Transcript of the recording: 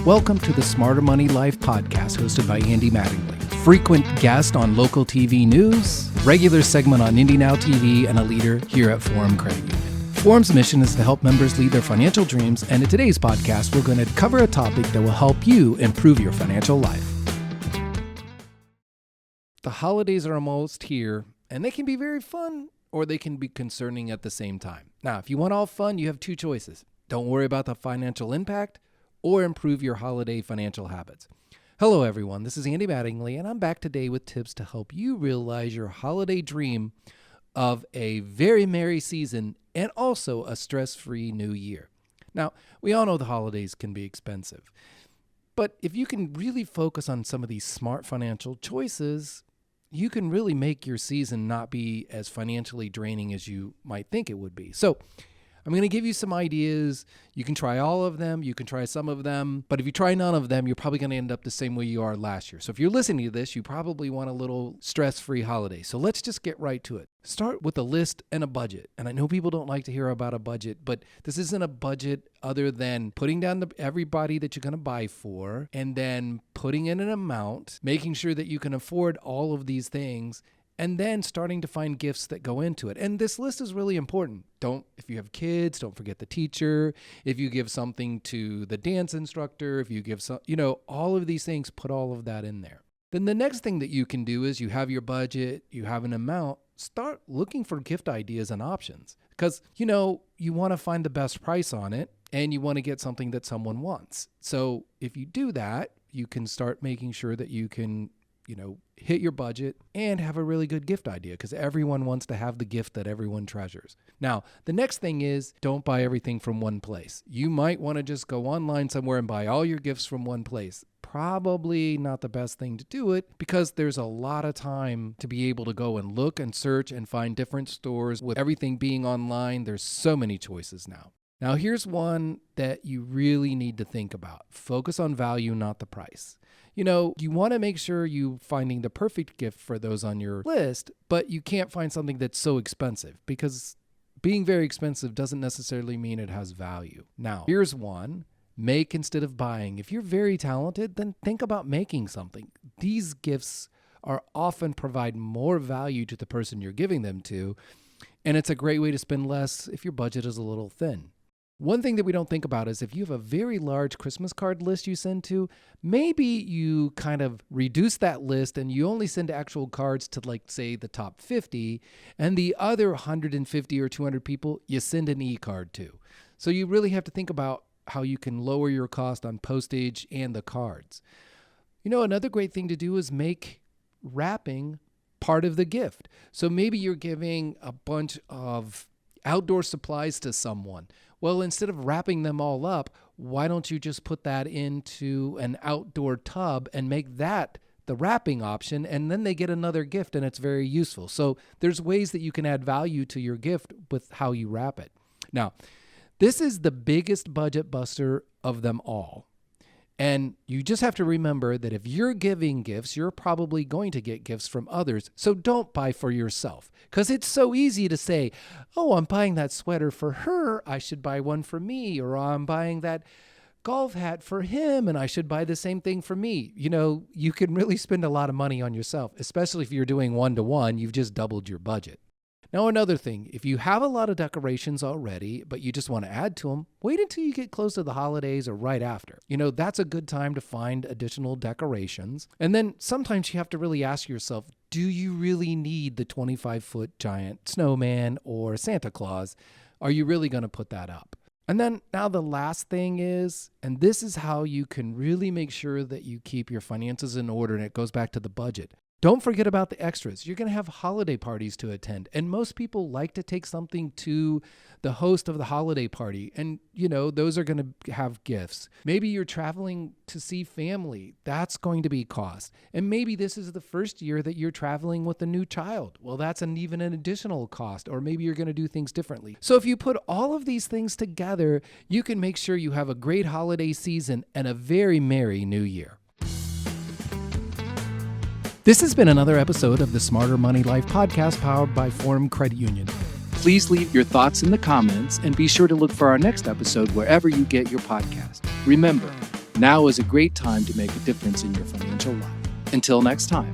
Welcome to the Smarter Money Life podcast hosted by Andy Mattingly. Frequent guest on local TV news, regular segment on Indy Now TV, and a leader here at Forum Credit Union. Forum's mission is to help members lead their financial dreams, and in today's podcast, we're going to cover a topic that will help you improve your financial life. The holidays are almost here, and they can be very fun, or they can be concerning at the same time. Now, if you want all fun, you have two choices. Don't worry about the financial impact, or improve your holiday financial habits. Hello, everyone. This is Andy Mattingly, and I'm back today with tips to help you realize your holiday dream of a very merry season and also a stress-free new year. Now, we all know the holidays can be expensive, but if you can really focus on some of these smart financial choices, you can really make your season not be as financially draining as you might think it would be. So I'm going to give you some ideas. You can try all of them. You can try some of them. But if you try none of them, you're probably going to end up the same way you are last year. So if you're listening to this, you probably want a little stress-free holiday. So let's just get right to it. Start with a list and a budget. And I know people don't like to hear about a budget, but this isn't a budget other than putting down everybody that you're going to buy for and then putting in an amount, making sure that you can afford all of these things, and then starting to find gifts that go into it. And this list is really important. If you have kids, don't forget the teacher. If you give something to the dance instructor, if you give some, all of these things, put all of that in there. Then the next thing that you can do is you have your budget, you have an amount, start looking for gift ideas and options. Because, you want to find the best price on it and you want to get something that someone wants. So if you do that, you can start making sure that you can hit your budget and have a really good gift idea because everyone wants to have the gift that everyone treasures. Now, the next thing is don't buy everything from one place. You might want to just go online somewhere and buy all your gifts from one place. Probably not the best thing to do it because there's a lot of time to be able to go and look and search and find different stores. With everything being online, there's so many choices now. Now, here's one that you really need to think about. Focus on value, not the price. You want to make sure you're finding the perfect gift for those on your list, but you can't find something that's so expensive because being very expensive doesn't necessarily mean it has value. Now, here's one. Make instead of buying. If you're very talented, then think about making something. These gifts are often provide more value to the person you're giving them to, and it's a great way to spend less if your budget is a little thin. One thing that we don't think about is if you have a very large Christmas card list you send to, maybe you kind of reduce that list and you only send actual cards to say the top 50, and the other 150 or 200 people, you send an e-card to. So you really have to think about how you can lower your cost on postage and the cards. Another great thing to do is make wrapping part of the gift. So maybe you're giving a bunch of outdoor supplies to someone. Well, instead of wrapping them all up, why don't you just put that into an outdoor tub and make that the wrapping option, and then they get another gift and it's very useful. So there's ways that you can add value to your gift with how you wrap it. Now, this is the biggest budget buster of them all. And you just have to remember that if you're giving gifts, you're probably going to get gifts from others. So don't buy for yourself because it's so easy to say, oh, I'm buying that sweater for her. I should buy one for me. Or I'm buying that golf hat for him and I should buy the same thing for me. You can really spend a lot of money on yourself, especially if you're doing one-to-one. You've just doubled your budget. Now, another thing, if you have a lot of decorations already, but you just want to add to them, wait until you get close to the holidays or right after. That's a good time to find additional decorations. And then sometimes you have to really ask yourself, do you really need the 25-foot giant snowman or Santa Claus? Are you really going to put that up? And then now the last thing is, and this is how you can really make sure that you keep your finances in order, and it goes back to the budget. Don't forget about the extras. You're going to have holiday parties to attend. And most people like to take something to the host of the holiday party. And, those are going to have gifts. Maybe you're traveling to see family. That's going to be cost. And maybe this is the first year that you're traveling with a new child. Well, that's even an additional cost. Or maybe you're going to do things differently. So if you put all of these things together, you can make sure you have a great holiday season and a very merry new year. This has been another episode of the Smarter Money Life podcast powered by Forum Credit Union. Please leave your thoughts in the comments and be sure to look for our next episode wherever you get your podcast. Remember, Now is a great time to make a difference in your financial life. Until next time.